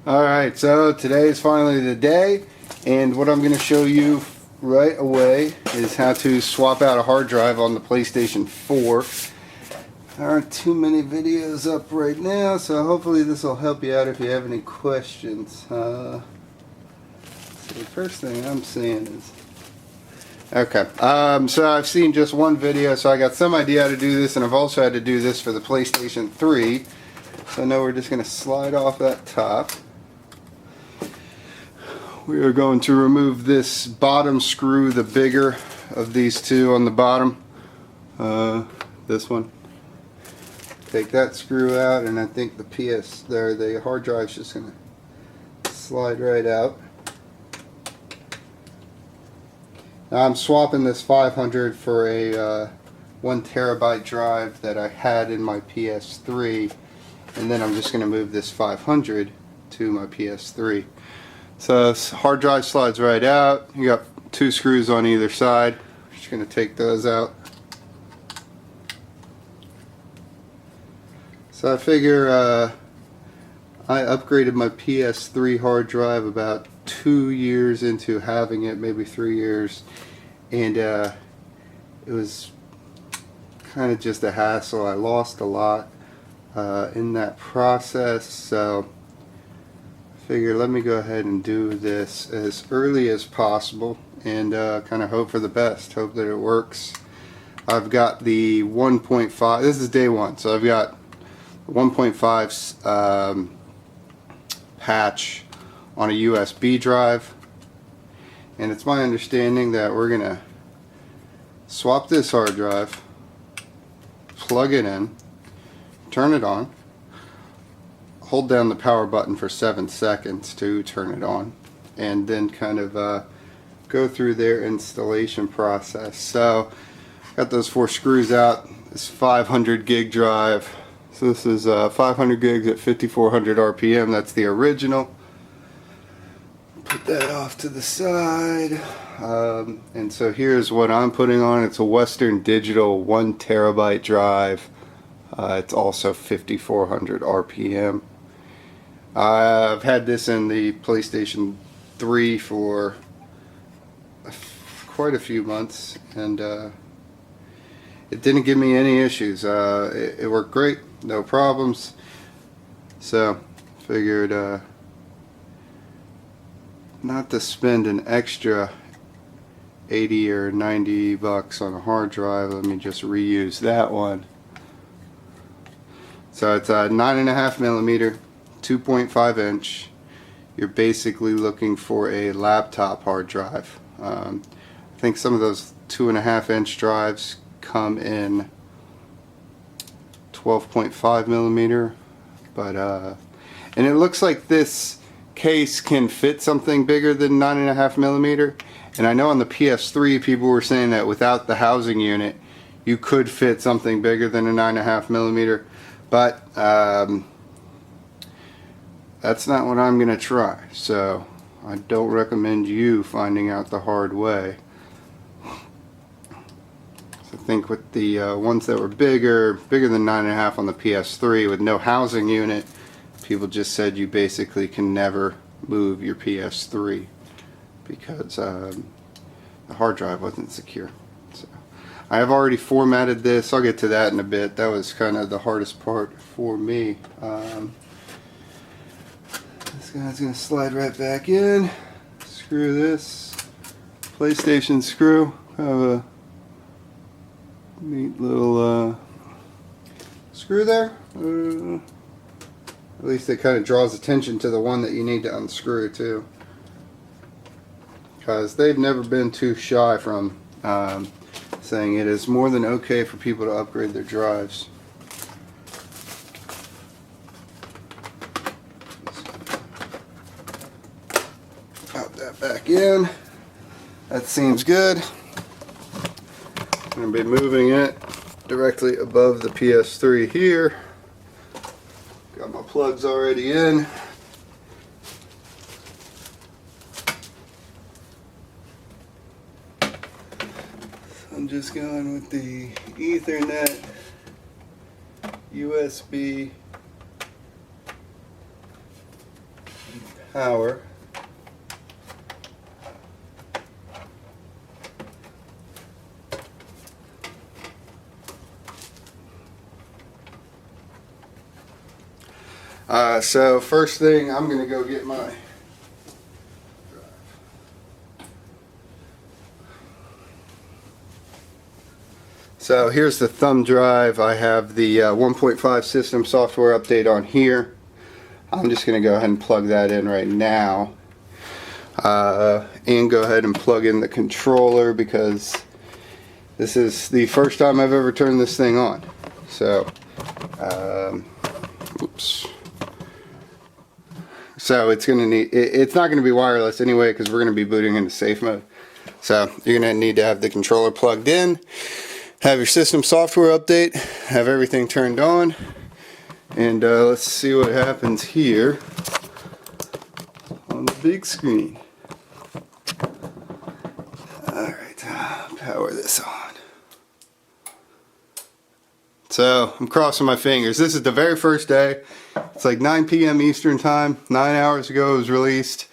Alright, so today is finally the day, and what I'm going to show you right away is how to swap out a hard drive on the PlayStation 4. There aren't too many videos up right now, so hopefully this will help you out if you have any questions. So the first thing I'm seeing is... Okay, so I've seen just one video, so I got some idea how to do this, and I've also had to do this for the PlayStation 3. So now we're just going to slide off that top. We are going to remove this bottom screw, the bigger of these two on the bottom. This one. Take that screw out, and I think the hard drive's just going to slide right out. Now I'm swapping this 500 for a 1 terabyte drive that I had in my PS3, and then I'm just going to move this 500 to my PS3. So this hard drive slides right out. You got 2 screws on either side. I'm just going to take those out. So I figure I upgraded my PS3 hard drive about 2 years into having it, maybe 3 years, and it was kind of just a hassle. I lost a lot in that process, so I figured let me go ahead and do this as early as possible and kind of hope for the best, hope that it works. I've got the 1.5, this is day one, so I've got 1.5 patch on a USB drive, and it's my understanding that we're gonna swap this hard drive, plug it in, turn it on, hold down the power button for 7 seconds to turn it on, and then kind of go through their installation process. So got those 4 screws out, this 500 gig drive. So this is 500 gigs at 5400 RPM. That's the original. Put that off to the side. And so here's what I'm putting on. It's a Western Digital 1 terabyte drive. It's also 5400 RPM. I've had this in the PlayStation 3 for quite a few months, and it didn't give me any issues. It worked great, no problems. So figured not to spend an extra 80 or 90 bucks on a hard drive. Let me just reuse that one. So it's a 9.5 millimeter, 2.5 inch. You're basically looking for a laptop hard drive. I think some of those 2.5 inch drives come in 12.5 millimeter, but and it looks like this case can fit something bigger than 9.5 millimeter. And I know on the PS3 people were saying that without the housing unit you could fit something bigger than a 9.5 millimeter. But that's not what I'm going to try, so I don't recommend you finding out the hard way. So I think with the ones that were bigger than 9.5 on the PS3 with no housing unit, people just said you basically can never move your PS3 because the hard drive wasn't secure. So I have already formatted this. I'll get to that in a bit. That was kind of the hardest part for me. This guy's going to slide right back in. Screw this. PlayStation screw. Have a neat little screw there. At least it kind of draws attention to the one that you need to unscrew too. Because they've never been too shy from saying it is more than okay for people to upgrade their drives. Pop that back in. That seems good. I'm going to be moving it directly above the PS3 here. Got my plugs already in. I'm just going with the Ethernet USB power. So first thing, I'm going to go get my drive. So here's the thumb drive. I have the 1.5 system software update on here. I'm just going to go ahead and plug that in right now. And go ahead and plug in the controller because this is the first time I've ever turned this thing on. So, oops. So it's going to need, it's not going to be wireless anyway because we're going to be booting into safe mode. So you're going to need to have the controller plugged in, have your system software update, have everything turned on, and let's see what happens here on the big screen. Alright, power this on. So I'm crossing my fingers. This is the very first day. It's like 9 p.m. Eastern time. 9 hours ago it was released.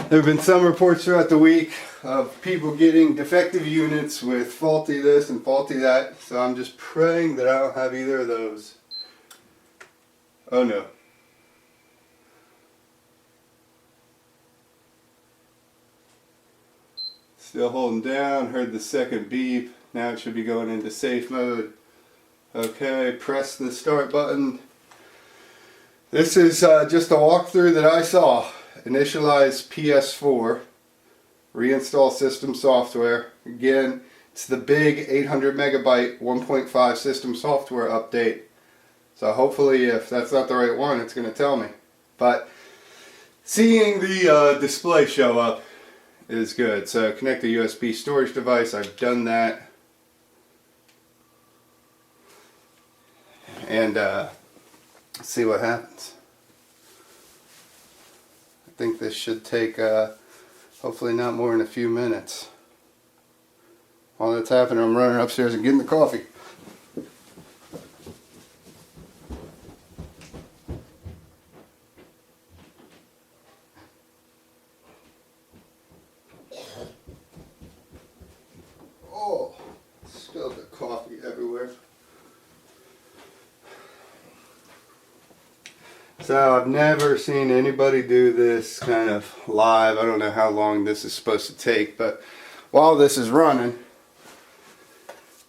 There have been some reports throughout the week of people getting defective units with faulty this and faulty that. So I'm just praying that I don't have either of those. Oh no. Still holding down. Heard the second beep. Now it should be going into safe mode. Okay, press the start button. This is just a walkthrough that I saw. Initialize PS4. Reinstall system software. Again, it's the big 800 megabyte 1.5 system software update. So hopefully if that's not the right one, it's going to tell me. But seeing the display show up is good. So connect the USB storage device. I've done that. And see what happens. I think this should take hopefully not more than a few minutes. While that's happening, I'm running upstairs and getting the coffee. Oh, spilled the coffee everywhere. So I've never seen anybody do this kind of live. I don't know how long this is supposed to take, but while this is running,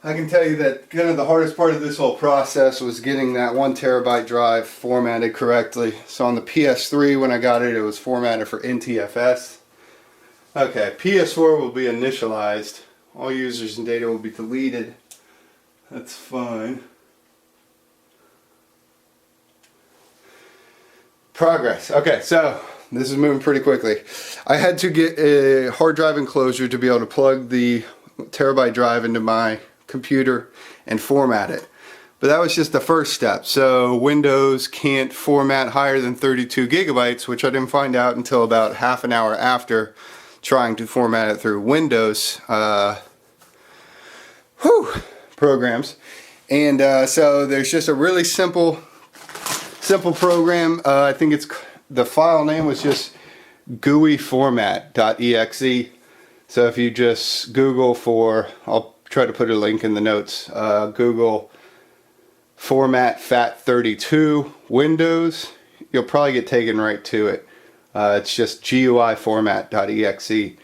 I can tell you that kind of the hardest part of this whole process was getting that 1 terabyte drive formatted correctly. So on the PS3 when I got it, it was formatted for NTFS. Okay, PS4 will be initialized. All users and data will be deleted. That's fine. Progress. Okay, so this is moving pretty quickly. I had to get a hard drive enclosure to be able to plug the terabyte drive into my computer and format it. But that was just the first step. So Windows can't format higher than 32 gigabytes, which I didn't find out until about half an hour after trying to format it through Windows programs. And so there's just a really simple program. I think it's the file name was just GUIformat.exe. So if you just Google for, I'll try to put a link in the notes, Google format FAT32 Windows, you'll probably get taken right to it. It's just GUIformat.exe.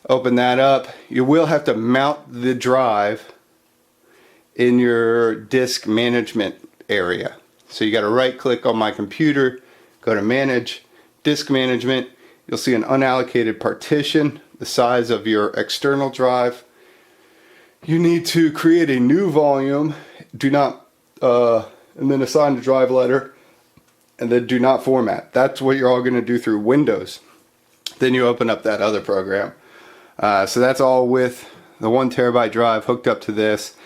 Open that up. You will have to mount the drive in your disk management area. So you got to right click on my computer, go to manage, disk management. You'll see an unallocated partition, the size of your external drive. You need to create a new volume, do not, and then assign the drive letter, and then do not format. That's what you're all going to do through Windows. Then you open up that other program. So that's all with the 1 terabyte drive hooked up to this.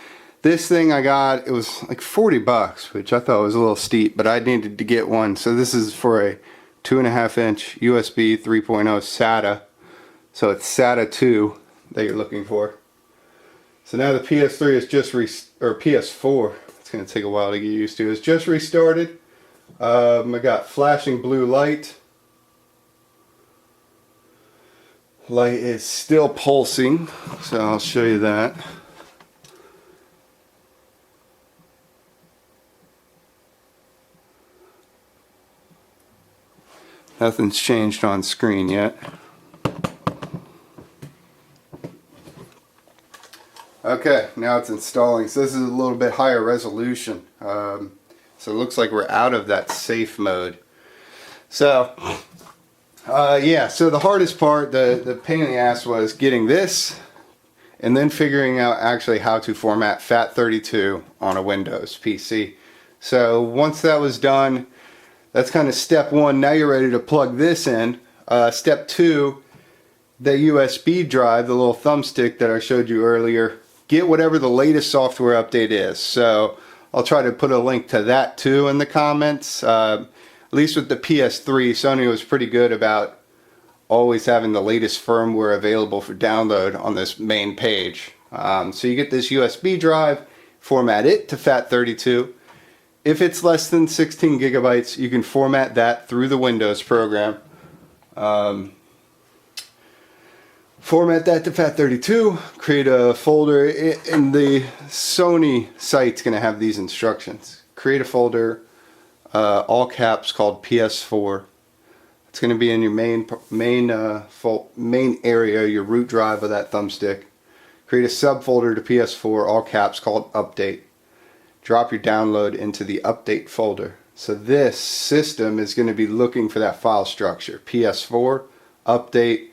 This thing I got, it was like 40 bucks, which I thought was a little steep, but I needed to get one. So this is for a 2.5 inch USB 3.0 SATA. So it's SATA 2 that you're looking for. So now the PS3 is just or PS4, it's going to take a while to get used to, is just restarted. I got flashing blue light. Light is still pulsing, so I'll show you that. Nothing's changed on screen yet. Okay, now it's installing. So this is a little bit higher resolution. So it looks like we're out of that safe mode. So, yeah, so the hardest part, the pain in the ass was getting this and then figuring out actually how to format FAT32 on a Windows PC. So once that was done, that's kind of step one. Now you're ready to plug this in. Step two, the USB drive, the little thumbstick that I showed you earlier, get whatever the latest software update is. So I'll try to put a link to that too in the comments. At least with the PS3, Sony was pretty good about always having the latest firmware available for download on this main page. So you get this USB drive, format it to FAT32. If it's less than 16 gigabytes, you can format that through the Windows program. Format that to FAT32, create a folder, and the Sony site's going to have these instructions. Create a folder, all caps, called PS4. It's going to be in your main area, your root drive of that thumbstick. Create a subfolder to PS4, all caps, called update. Drop your download into the update folder. So this system is going to be looking for that file structure, PS4, update,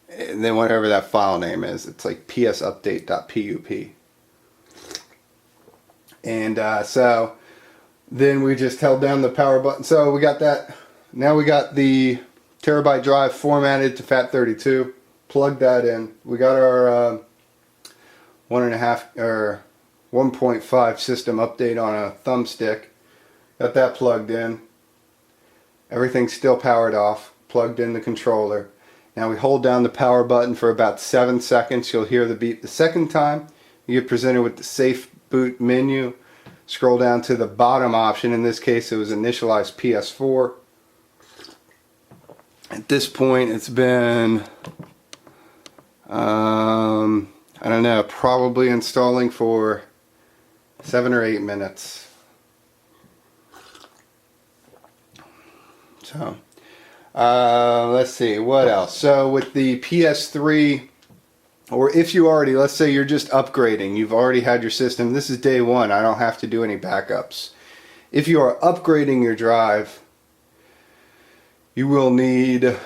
and then whatever that file name is. It's like psupdate.pup. And so then we just held down the power button. So we got that. Now we got the terabyte drive formatted to FAT32. Plugged that in. We got our 1.5 system update on a thumbstick. Got that plugged in. Everything's still powered off. Plugged in the controller. Now we hold down the power button for about 7 seconds. You'll hear the beep the second time. You get presented with the safe boot menu. Scroll down to the bottom option. In this case it was Initialize PS4. At this point it's been I don't know, probably installing for 7 or 8 minutes. So let's see what else. So with the PS3, or if you already, let's say you're just upgrading, you've already had your system, this is day one, I don't have to do any backups. If you are upgrading your drive, you will need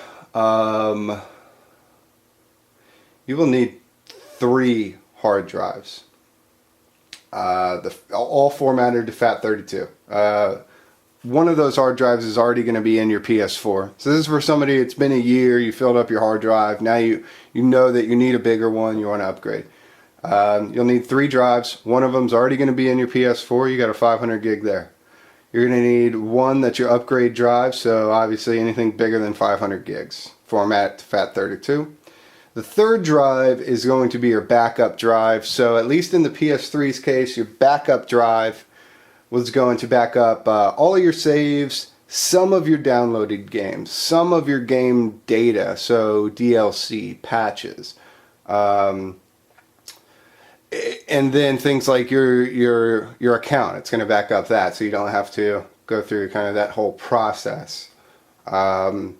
3 hard drives, all formatted to FAT32. One of those hard drives is already going to be in your PS4. So this is for somebody, it's been a year, you filled up your hard drive, now you know that you need a bigger one, you want to upgrade. You'll need 3 drives. One of them's already going to be in your PS4, you got a 500 gig there. You're going to need one that's your upgrade drive, so obviously anything bigger than 500 gigs. Format to FAT32. The third drive is going to be your backup drive. So at least in the PS3's case, your backup drive was going to back up all of your saves, some of your downloaded games, some of your game data, so DLC, patches, and then things like your account. It's going to back up that, so you don't have to go through kind of that whole process. So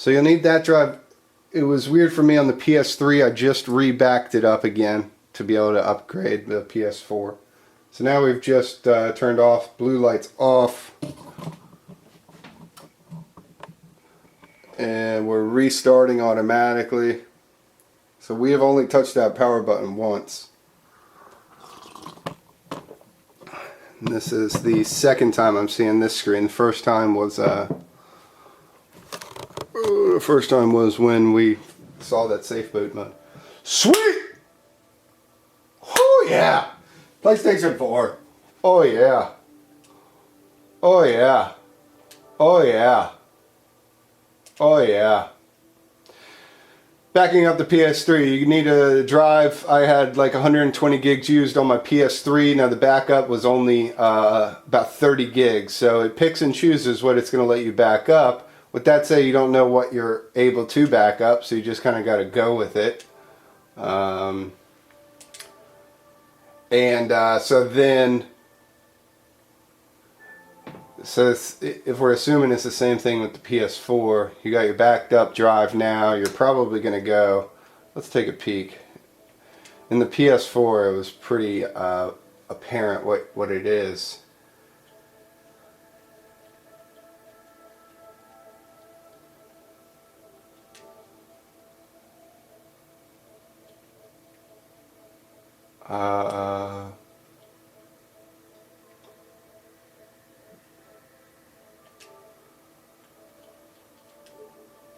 you'll need that drive. It was weird for me on the PS3. I just re-backed it up again to be able to upgrade the PS4. So now we've just turned off, blue lights off, and we're restarting automatically. So we have only touched that power button once. And this is the second time I'm seeing this screen. The first time was when we saw that safe boot mode. Sweet! Oh yeah! PlayStation 4. Oh yeah. Oh yeah. Oh yeah. Oh yeah. Backing up the PS3, you need a drive. I had like 120 gigs used on my PS3. Now the backup was only about 30 gigs. So it picks and chooses what it's going to let you back up. with that said, you don't know what you're able to back up, so you just kind of got to go with it. So if we're assuming it's the same thing with the PS4, you got your backed up drive now, you're probably going to go, let's take a peek. In the PS4 it was pretty apparent what it is.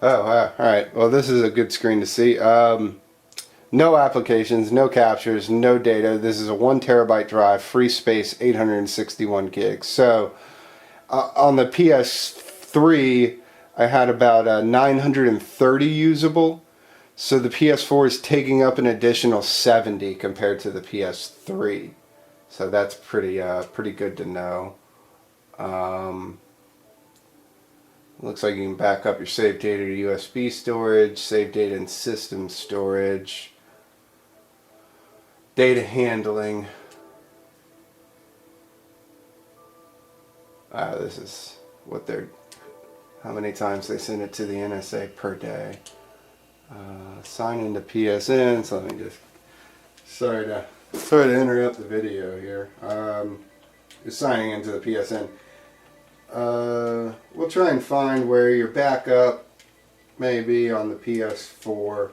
Alright. Well, this is a good screen to see. No applications, no captures, no data. This is a 1 terabyte drive, free space, 861 gigs. So, on the PS3, I had about 930 usable. So the PS4 is taking up an additional 70 compared to the PS3. So that's pretty good to know. Looks like you can back up your save data to USB storage, save data in system storage, data handling. This is what how many times they send it to the NSA per day. Sign into PSN. So let me just sorry to interrupt the video here. Just signing into the PSN. We'll try and find where your backup may be on the PS4.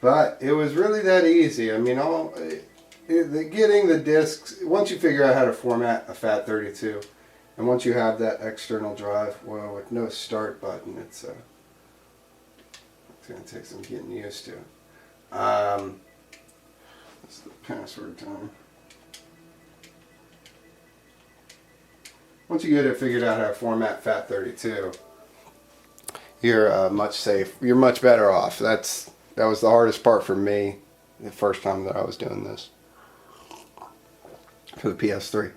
But it was really that easy. I mean, getting the discs, once you figure out how to format a FAT32, and once you have that external drive, well, with no start button, it's going to take some getting used to. That's the password time. Once you get it figured out how to format FAT32, you're You're much better off. That was the hardest part for me the first time that I was doing this for the PS3.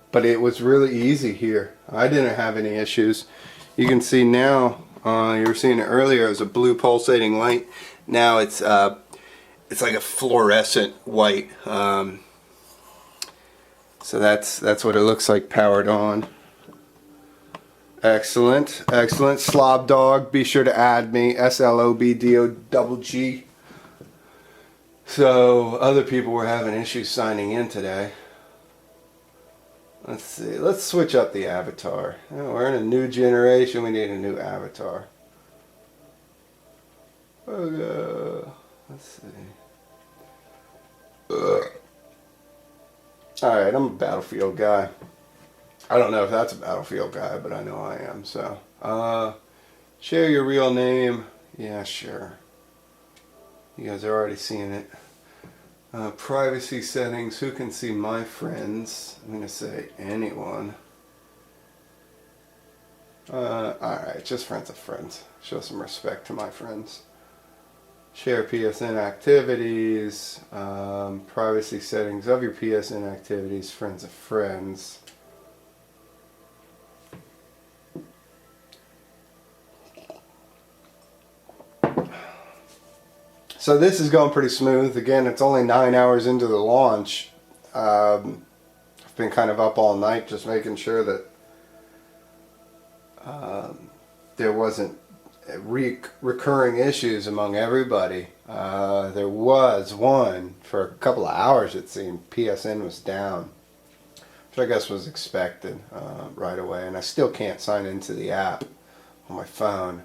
But it was really easy here. I didn't have any issues. You can see now. You were seeing it earlier. It was a blue pulsating light. Now it's like a fluorescent white. So that's what it looks like powered on. Excellent, excellent. Slob Dog, be sure to add me, SLOBDOGG. So other people were having issues signing in today. Let's see, let's switch up the avatar. We're in a new generation, we need a new avatar. Let's see. Alright, I'm a Battlefield guy. I don't know if that's a Battlefield guy, but I know I am. So, share your real name. Yeah, sure. You guys are already seeing it. Privacy settings. Who can see my friends? I'm going to say anyone. Alright, just friends of friends. Show some respect to my friends. Share PSN activities. Privacy settings of your PSN activities. Friends of friends. So this is going pretty smooth. Again, it's only 9 hours into the launch. I've been kind of up all night just making sure that there wasn't recurring issues among everybody. There was one for a couple of hours, it seemed. PSN was down, which I guess was expected right away. And I still can't sign into the app on my phone.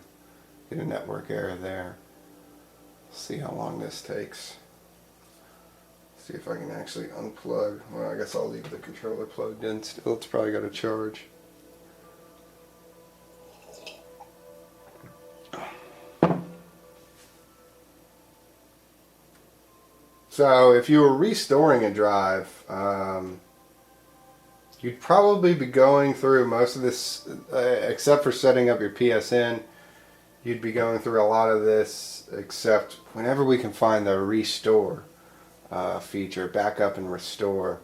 Get a network error there. See how long this takes. See if I can actually unplug. Well, I guess I'll leave the controller plugged in still. It's probably got a charge. So if you were restoring a drive, you'd probably be going through most of this, except for setting up your PSN. You'd be going through a lot of this, except whenever we can find the restore feature, backup and restore.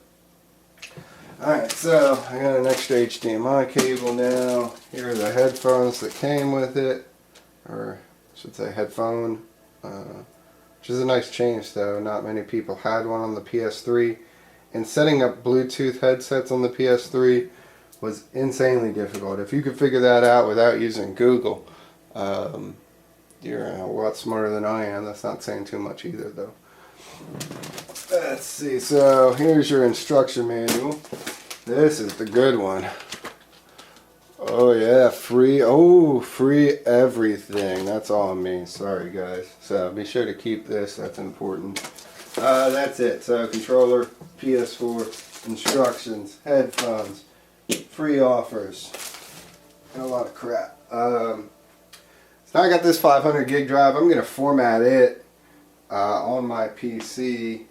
Alright, so I got an extra HDMI cable now. Here are the headphones that came with it, or I should say headphone, which is a nice change though. Not many people had one on the PS3, and setting up Bluetooth headsets on the PS3 was insanely difficult. If you could figure that out without using Google, you're a lot smarter than I am. That's not saying too much either though. Let's see, so here's your instruction manual. This is the good one. Oh yeah, free everything. That's all on me, sorry guys. So be sure to keep this, that's important. That's it, so controller, PS4, instructions, headphones, free offers, and a lot of crap. So I got this 500 gig drive. I'm going to format it on my PC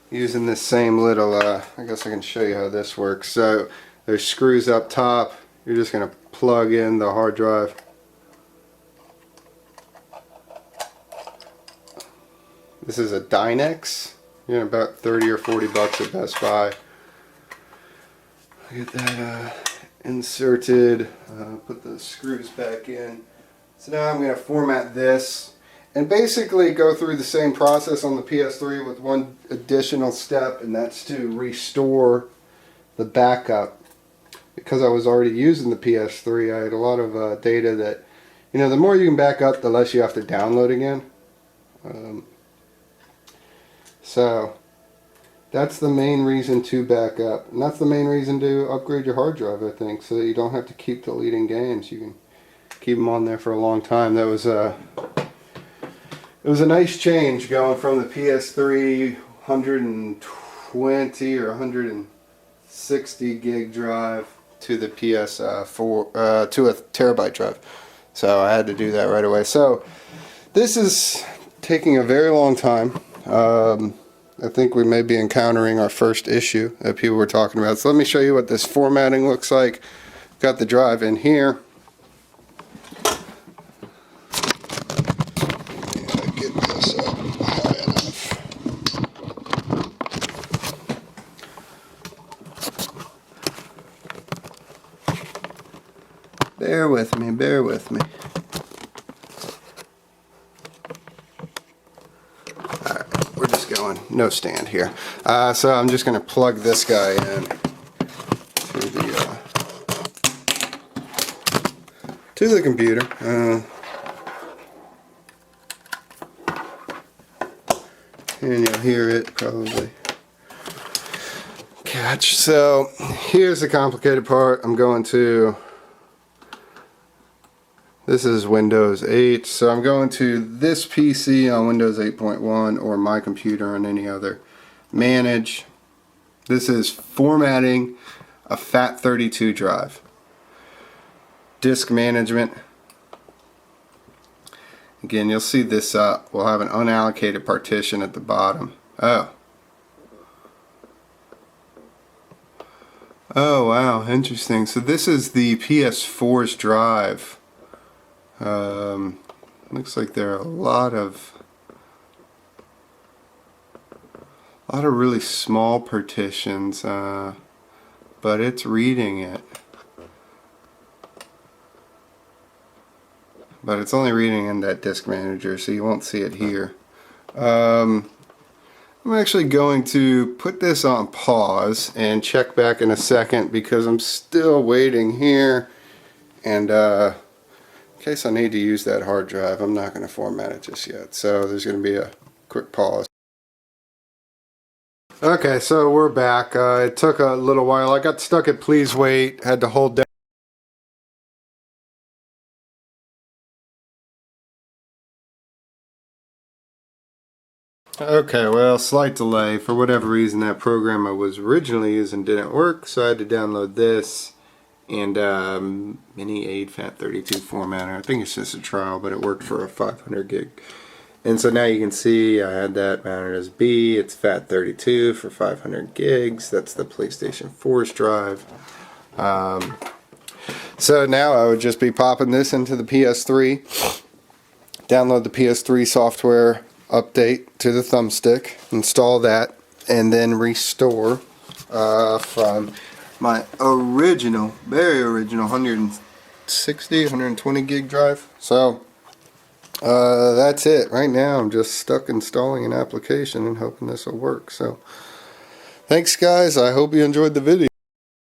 using this same little, I guess I can show you how this works. So there's screws up top. You're just going to plug in the hard drive. This is a Dynex. You know, about 30 or 40 bucks at Best Buy. Get that inserted, put the screws back in. So now I'm going to format this and basically go through the same process on the PS3 with one additional step, and that's to restore the backup. Because I was already using the PS3, I had a lot of data that, you know, the more you can back up, the less you have to download again. So that's the main reason to back up, and that's the main reason to upgrade your hard drive, I think, so that you don't have to keep deleting games. You can keep them on there for a long time. That was it was a nice change going from the PS3 120 or 160 gig drive to the PS4 to a terabyte drive. So I had to do that right away. So this is taking a very long time. I think we may be encountering our first issue that people were talking about. So let me show you what this formatting looks like. Got the drive in here. Get this up high enough. Bear with me, bear with me. No stand here. So I'm just going to plug this guy in to the computer. And you'll hear it probably catch. So here's the complicated part. I'm going to, this is Windows 8, so I'm going to this PC on Windows 8.1 or my computer on any other. Manage. This is formatting a FAT32 drive. Disk management. Again, you'll see this we'll have an unallocated partition at the bottom. Oh wow, interesting. So this is the PS4's drive. Looks like there are a lot of really small partitions, but it's reading it. But it's only reading in that disk manager, so you won't see it here. I'm actually going to put this on pause and check back in a second because I'm still waiting here, and in case I need to use that hard drive, I'm not going to format it just yet. So there's going to be a quick pause. Okay, so we're back. It took a little while. I got stuck at please wait, had to hold down. Okay, well, slight delay. For whatever reason, that program I was originally using didn't work, so I had to download this and mini aid FAT32 formatter. I think it's just a trial, but it worked for a 500 gig. And so now you can see I had that mounted as B. It's FAT32 for 500 gigs. That's the PlayStation 4's drive. So now I would just be popping this into the PS3, download the PS3 software update to the thumbstick, install that, and then restore from my original, very original 120 gig drive. So that's it. Right now I'm just stuck installing an application and hoping this will work. So thanks guys, I hope you enjoyed the video.